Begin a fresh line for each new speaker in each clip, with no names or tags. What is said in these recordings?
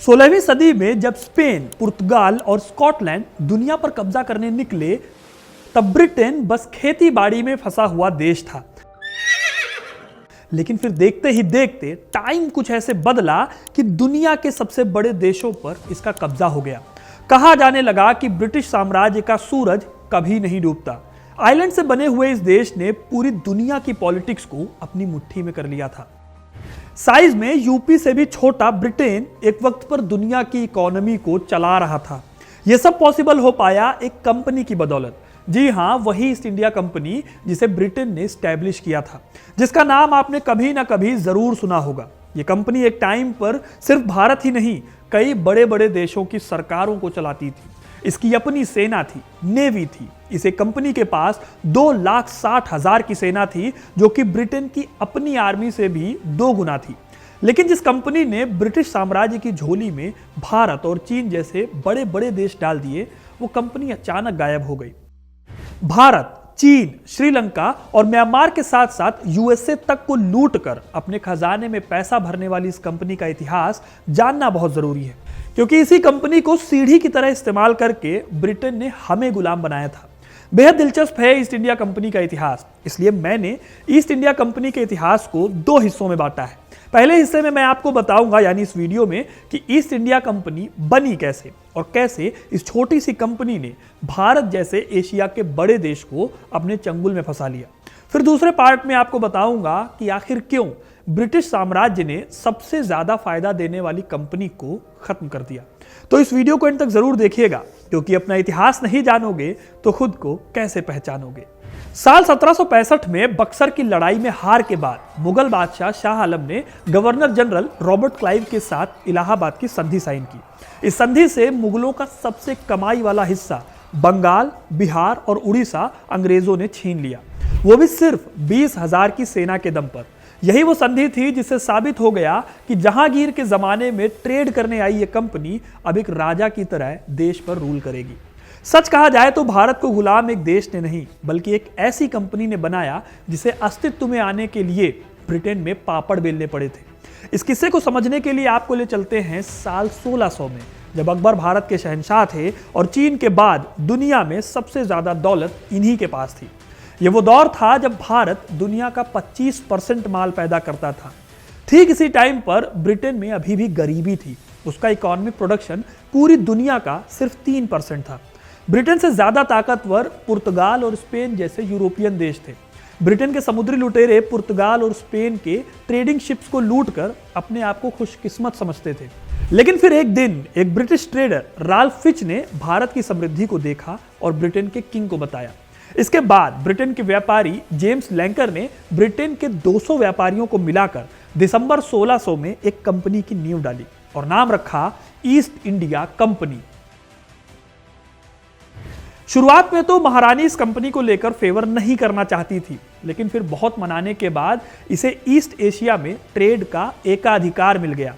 16वीं सदी में जब स्पेन, पुर्तगाल और स्कॉटलैंड दुनिया पर कब्जा करने निकले, तब ब्रिटेन बस खेती बाड़ी में फंसा हुआ देश था। लेकिन फिर देखते ही देखते टाइम कुछ ऐसे बदला कि दुनिया के सबसे बड़े देशों पर इसका कब्जा हो गया। कहा जाने लगा कि ब्रिटिश साम्राज्य का सूरज कभी नहीं डूबता। आइलैंड से बने हुए इस देश ने पूरी दुनिया की पॉलिटिक्स को अपनी मुट्ठी में कर लिया था। साइज में यूपी से भी छोटा ब्रिटेन एक वक्त पर दुनिया की इकोनॉमी को चला रहा था। यह सब पॉसिबल हो पाया एक कंपनी की बदौलत। जी हां, वही ईस्ट इंडिया कंपनी जिसे ब्रिटेन ने स्टैब्लिश किया था, जिसका नाम आपने कभी ना कभी जरूर सुना होगा। यह कंपनी एक टाइम पर सिर्फ भारत ही नहीं, कई बड़े बड़े देशों की सरकारों को चलाती थी। इसकी अपनी सेना थी, नेवी थी। इसे कंपनी के पास 2,60,000 की सेना थी, जो कि ब्रिटेन की अपनी आर्मी से भी 2 गुना थी। लेकिन जिस कंपनी ने ब्रिटिश साम्राज्य की झोली में भारत और चीन जैसे बड़े बड़े देश डाल दिए, वो कंपनी अचानक गायब हो गई। भारत, चीन, श्रीलंका और म्यांमार के साथ साथ यूएसए तक को लूट कर अपने खजाने में पैसा भरने वाली इस कंपनी का इतिहास जानना बहुत जरूरी है, क्योंकि इसी कंपनी को सीढ़ी की तरह इस्तेमाल करके ब्रिटेन ने हमें गुलाम बनाया था। बेहद दिलचस्प है ईस्ट इंडिया कंपनी का इतिहास, इसलिए मैंने ईस्ट इंडिया कंपनी के इतिहास को 2 हिस्सों में बांटा है। पहले हिस्से में मैं आपको बताऊंगा, यानी इस वीडियो में, कि ईस्ट इंडिया कंपनी बनी कैसे और कैसे इस छोटी सी कंपनी ने भारत जैसे एशिया के बड़े देश को अपने चंगुल में फंसा लिया। फिर दूसरे पार्ट में आपको बताऊंगा कि आखिर क्यों ब्रिटिश साम्राज्य ने सबसे ज्यादा फायदा देने वाली कंपनी को खत्म कर दिया। तो इस वीडियो को अंत तक जरूर देखिएगा, क्योंकि अपना इतिहास नहीं जानोगे तो खुद को कैसे पहचानोगे। साल 1765 में बक्सर की लड़ाई में हार के बाद मुगल बादशाह शाह आलम ने गवर्नर जनरल रॉबर्ट क्लाइव के साथ इलाहाबाद की संधि साइन की। इस संधि से मुगलों का सबसे कमाई वाला हिस्सा बंगाल, बिहार और उड़ीसा अंग्रेजों ने छीन लिया, वो भी सिर्फ 20,000 की सेना के दम पर। यही वो संधि थी जिससे साबित हो गया कि जहांगीर के जमाने में ट्रेड करने आई ये कंपनी अब एक राजा की तरह देश पर रूल करेगी। सच कहा जाए तो भारत को गुलाम एक देश ने नहीं, बल्कि एक ऐसी कंपनी ने बनाया जिसे अस्तित्व में आने के लिए ब्रिटेन में पापड़ बेलने पड़े थे। इस किस्से को समझने के लिए आपको ले चलते हैं साल 1600 में, जब अकबर भारत के शहंशाह थे और चीन के बाद दुनिया में सबसे ज्यादा दौलत इन्हीं के पास थी। ये वो दौर था जब भारत दुनिया का 25% माल पैदा करता था। ठीक इसी टाइम पर ब्रिटेन में अभी भी गरीबी थी। उसका इकोनॉमिक प्रोडक्शन पूरी दुनिया का सिर्फ 3% था। ब्रिटेन से ज्यादा ताकतवर पुर्तगाल और स्पेन जैसे यूरोपियन देश थे। ब्रिटेन के समुद्री लुटेरे पुर्तगाल और स्पेन के ट्रेडिंग शिप्स को लूटकर अपने आप को खुशकिस्मत समझते थे। लेकिन फिर एक दिन एक ब्रिटिश ट्रेडर राल्फ फिच ने भारत की समृद्धि को देखा और ब्रिटेन के किंग को बताया। इसके बाद ब्रिटेन के व्यापारी जेम्स लैंकर ने ब्रिटेन के 200 व्यापारियों को मिलाकर दिसंबर 1600 में एक कंपनी की नींव डाली और नाम रखा ईस्ट इंडिया कंपनी। शुरुआत में तो महारानी इस कंपनी को लेकर फेवर नहीं करना चाहती थी, लेकिन फिर बहुत मनाने के बाद इसे ईस्ट एशिया में ट्रेड का एकाधिकार मिल गया।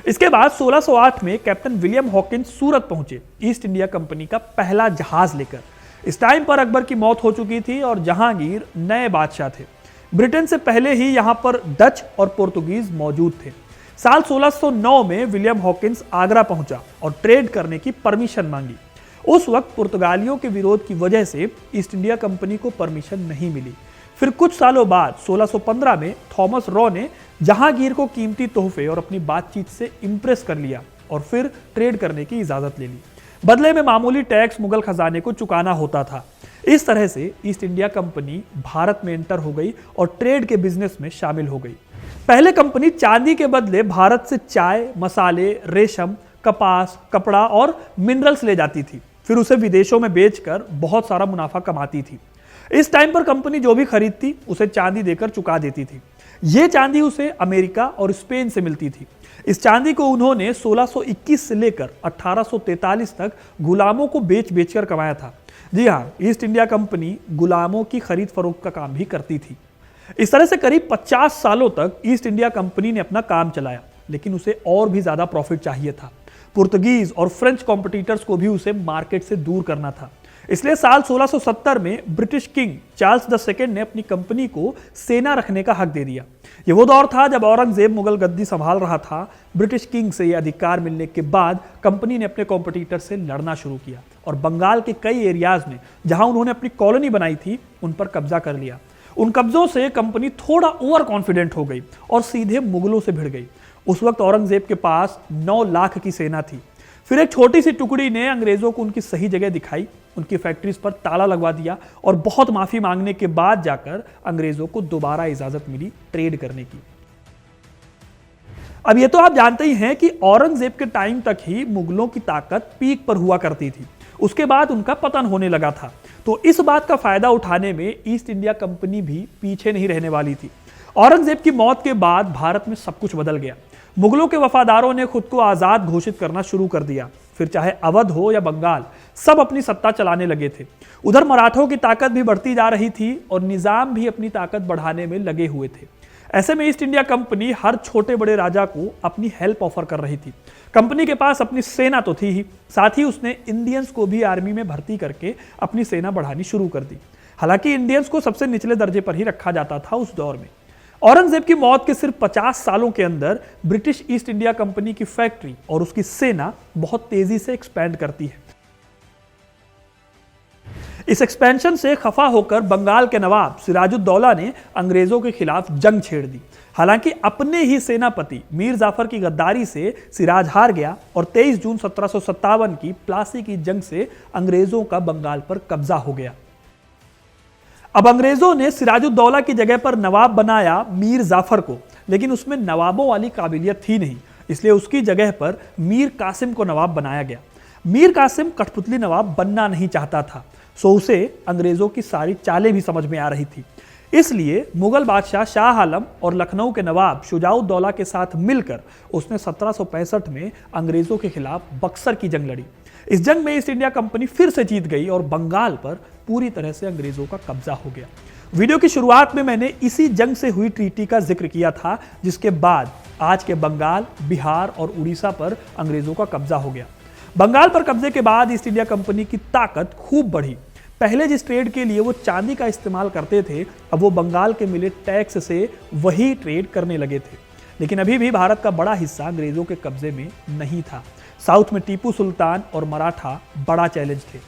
इसके बाद 1608 में कैप्टन विलियम हॉकिंस सूरत पहुंचे ईस्ट इंडिया कंपनी का पहला जहाज लेकर। इस टाइम पर अकबर की मौत हो चुकी थी और जहांगीर नए बादशाह थे। ब्रिटेन से पहले ही यहां पर डच और पोर्तुगीज मौजूद थे। साल 1609 में विलियम हॉकिंस आगरा पहुंचा और ट्रेड करने की परमिशन मांगी। उस वक्त पुर्तगालियों के विरोध की वजह से ईस्ट इंडिया कंपनी को परमिशन नहीं मिली। फिर कुछ सालों बाद 1615 में थॉमस रॉ ने जहांगीर को कीमती तोहफे और अपनी बातचीत से इंप्रेस कर लिया और फिर ट्रेड करने की इजाजत ले ली। बदले में मामूली टैक्स मुगल खजाने को चुकाना होता था। इस तरह से ईस्ट इंडिया कंपनी भारत में एंटर हो गई और ट्रेड के बिजनेस में शामिल हो गई। पहले कंपनी चांदी के बदले भारत से चाय, मसाले, रेशम, कपास, कपड़ा और मिनरल्स ले जाती थी। फिर उसे विदेशों में बेचकर बहुत सारा मुनाफा कमाती थी। इस टाइम पर कंपनी जो भी खरीदती उसे चांदी देकर चुका देती थी। यह चांदी उसे अमेरिका और स्पेन से मिलती थी। इस चांदी को उन्होंने 1621 से लेकर 1843 तक गुलामों को बेच बेचकर कमाया था। जी हाँ, ईस्ट इंडिया कंपनी गुलामों की खरीद फरोख्त का काम भी करती थी। इस तरह से करीब 50 सालों तक ईस्ट इंडिया कंपनी ने अपना काम चलाया, लेकिन उसे और भी ज्यादा प्रॉफिट चाहिए था। पुर्तगीज और फ्रेंच कॉम्पिटिटर्स को भी उसे मार्केट से दूर करना था। इसलिए साल 1670 में British king Charles the second ने अपनी कंपनी को सेना रखने का हक दे दिया। यह वो दौर था जब औरंगजेब मुगल गद्दी संभाल रहा था। ब्रिटिश किंग से यह अधिकार मिलने के बाद कंपनी ने अपने कॉम्पिटिटर से लड़ना शुरू किया और बंगाल के कई एरियाज में जहां उन्होंने अपनी कॉलोनी बनाई थी उन पर कब्जा कर लिया। उन कब्जों से कंपनी थोड़ा ओवर कॉन्फिडेंट हो गई और सीधे मुगलों से भिड़ गई। उस वक्त औरंगजेब के पास 9 लाख की सेना थी। फिर एक छोटी सी टुकड़ी ने अंग्रेजों को उनकी सही जगह दिखाई, उनकी फैक्ट्रीज पर ताला लगवा दिया और बहुत माफी मांगने के बाद जाकर अंग्रेजों को दोबारा इजाजत मिली ट्रेड करने की। अब ये तो आप जानते ही हैं कि औरंगजेब के टाइम तक ही मुगलों की ताकत पीक पर हुआ करती थी, उसके बाद उनका पतन होने लगा था। तो इस बात का फायदा उठाने में ईस्ट इंडिया कंपनी भी पीछे नहीं रहने वाली थी। औरंगजेब की मौत के बाद भारत में सब कुछ बदल गया। मुगलों के वफादारों ने खुद को आजाद घोषित करना शुरू कर दिया। फिर चाहे अवध हो या बंगाल, सब अपनी सत्ता चलाने लगे थे। उधर मराठों की ताकत भी बढ़ती जा रही थी और निजाम भी अपनी ताकत बढ़ाने में लगे हुए थे। ऐसे में ईस्ट इंडिया कंपनी हर छोटे बड़े राजा को अपनी हेल्प ऑफर कर रही थी। कंपनी के पास अपनी सेना तो थी ही, साथ ही उसने इंडियंस को भी आर्मी में भर्ती करके अपनी सेना बढ़ानी शुरू कर दी। हालांकि इंडियंस को सबसे निचले दर्जे पर ही रखा जाता था उस दौर में। औरंगजेब की मौत के सिर्फ 50 सालों के अंदर ब्रिटिश ईस्ट इंडिया कंपनी की फैक्ट्री और उसकी सेना बहुत तेजी से एक्सपैंड करती है। इस एक्सपेंशन से खफा होकर बंगाल के नवाब सिराजुद्दौला ने अंग्रेजों के खिलाफ जंग छेड़ दी। हालांकि अपने ही सेनापति मीर जाफर की गद्दारी से सिराज हार गया और 23 जून 1757 की प्लासी की जंग से अंग्रेजों का बंगाल पर कब्जा हो गया। अब अंग्रेजों ने सिराजुद्दौला की जगह पर नवाब बनाया मीर जाफर को, लेकिन उसमें नवाबों वाली काबिलियत थी नहीं, इसलिए उसकी जगह पर मीर कासिम को नवाब बनाया गया। मीर कासिम कठपुतली नवाब बनना नहीं चाहता था, सो उसे अंग्रेजों की सारी चालें भी समझ में आ रही थी। इसलिए मुगल बादशाह शाह आलम और लखनऊ के नवाब शुजाउद्दौला के साथ मिलकर उसने 1765 में अंग्रेजों के खिलाफ बक्सर की जंग लड़ी। इस जंग में ईस्ट इंडिया कंपनी फिर से जीत गई और बंगाल पर पूरी तरह से अंग्रेजों का कब्जा हो गया। वीडियो की शुरुआत में मैंने इसी जंग से हुई ट्रीटी का जिक्र किया था, जिसके बाद आज के बंगाल, बिहार और उड़ीसा पर अंग्रेजों का कब्जा हो गया। बंगाल पर कब्जे के बाद ईस्ट इंडिया कंपनी की ताकत खूब बढ़ी। पहले जिस ट्रेड के लिए वो चांदी का इस्तेमाल करते थे, अब वो बंगाल के मिले टैक्स से वही ट्रेड करने लगे थे। लेकिन अभी भी भारत का बड़ा हिस्सा अंग्रेजों के कब्जे में नहीं था। साउथ में टीपू सुल्तान और मराठा बड़ा चैलेंज थे।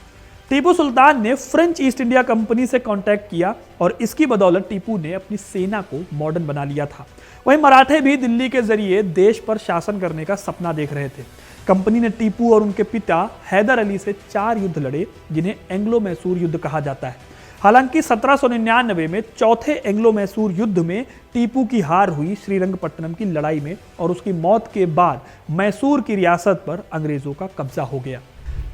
टीपू सुल्तान ने फ्रेंच ईस्ट इंडिया कंपनी से कांटेक्ट किया और इसकी बदौलत टीपू ने अपनी सेना को मॉडर्न बना लिया था। वहीं मराठे भी दिल्ली के जरिए देश पर शासन करने का सपना देख रहे थे। कंपनी ने टीपू और उनके पिता हैदर अली से 4 युद्ध लड़े, जिन्हें एंग्लो मैसूर युद्ध कहा जाता है। हालांकि 1799 में चौथे एंग्लो मैसूर युद्ध में टीपू की हार हुई श्रीरंगपट्टनम की लड़ाई में और उसकी मौत के बाद मैसूर की रियासत पर अंग्रेजों का कब्जा हो गया।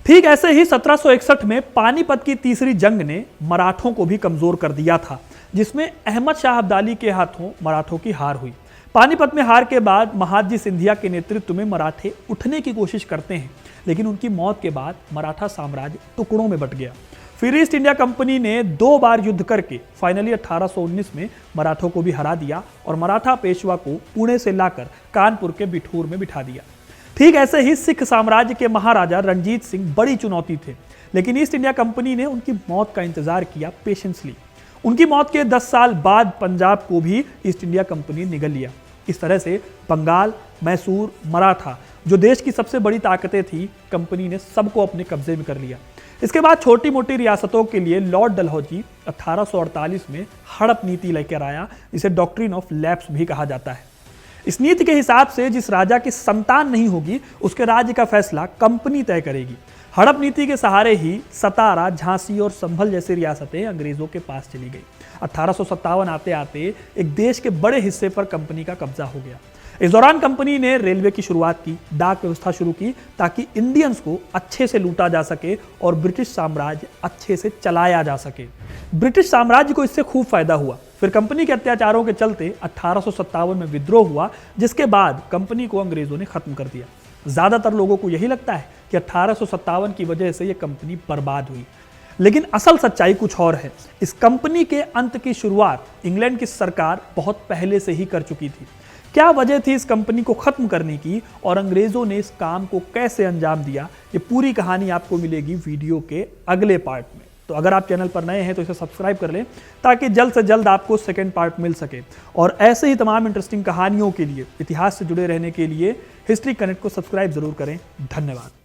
ठीक ऐसे ही 1761 में पानीपत की तीसरी जंग ने मराठों को भी कमजोर कर दिया था, जिसमें अहमद शाह अब्दाली के हाथों मराठों की हार हुई। पानीपत में हार के बाद महादजी सिंधिया के नेतृत्व में मराठे उठने की कोशिश करते हैं, लेकिन उनकी मौत के बाद मराठा साम्राज्य टुकड़ों में बंट गया। फिर ईस्ट इंडिया कंपनी ने 2 बार युद्ध करके फाइनली 1819 में मराठों को भी हरा दिया और मराठा पेशवा को पुणे से लाकर कानपुर के बिठूर में बिठा दिया। ठीक ऐसे ही सिख साम्राज्य के महाराजा रणजीत सिंह बड़ी चुनौती थे, लेकिन ईस्ट इंडिया कंपनी ने उनकी मौत का इंतजार किया पेशेंसली। उनकी मौत के 10 साल बाद पंजाब को भी ईस्ट इंडिया कंपनी निगल लिया। इस तरह से बंगाल, मैसूर, मराठा, जो देश की सबसे बड़ी ताकतें थी, कंपनी ने सबको अपने कब्जे में कर लिया। इसके बाद छोटी मोटी रियासतों के लिए लॉर्ड डलहौजी 1848 में हड़प नीति लेकर आया, जिसे डॉक्ट्रिन ऑफ लैप्स भी कहा जाता है। इस नीति के हिसाब से जिस राजा की संतान नहीं होगी, उसके राज्य का फैसला कंपनी तय करेगी। हड़प नीति के सहारे ही सतारा, झांसी और संभल जैसी रियासतें अंग्रेजों के पास चली गई। 1857 आते आते एक देश के बड़े हिस्से पर कंपनी का कब्जा हो गया। इस दौरान कंपनी ने रेलवे की शुरुआत की, डाक व्यवस्था शुरू की, ताकि इंडियंस को अच्छे से लूटा जा सके और ब्रिटिश साम्राज्य अच्छे से चलाया जा सके। ब्रिटिश साम्राज्य को इससे खूब फायदा हुआ। फिर कंपनी के अत्याचारों के चलते 1857 में विद्रोह हुआ, जिसके बाद कंपनी को अंग्रेजों ने खत्म कर दिया। ज्यादातर लोगों को यही लगता है कि 1857 की वजह से यह कंपनी बर्बाद हुई, लेकिन असल सच्चाई कुछ और है। इस कंपनी के अंत की शुरुआत इंग्लैंड की सरकार बहुत पहले से ही कर चुकी थी। क्या वजह थी इस कंपनी को खत्म करने की और अंग्रेजों ने इस काम को कैसे अंजाम दिया, ये पूरी कहानी आपको मिलेगी वीडियो के अगले पार्ट में। तो अगर आप चैनल पर नए हैं तो इसे सब्सक्राइब कर लें ताकि जल्द से जल्द आपको सेकंड पार्ट मिल सके। और ऐसे ही तमाम इंटरेस्टिंग कहानियों के लिए, इतिहास से जुड़े रहने के लिए हिस्ट्री कनेक्ट को सब्सक्राइब जरूर करें। धन्यवाद।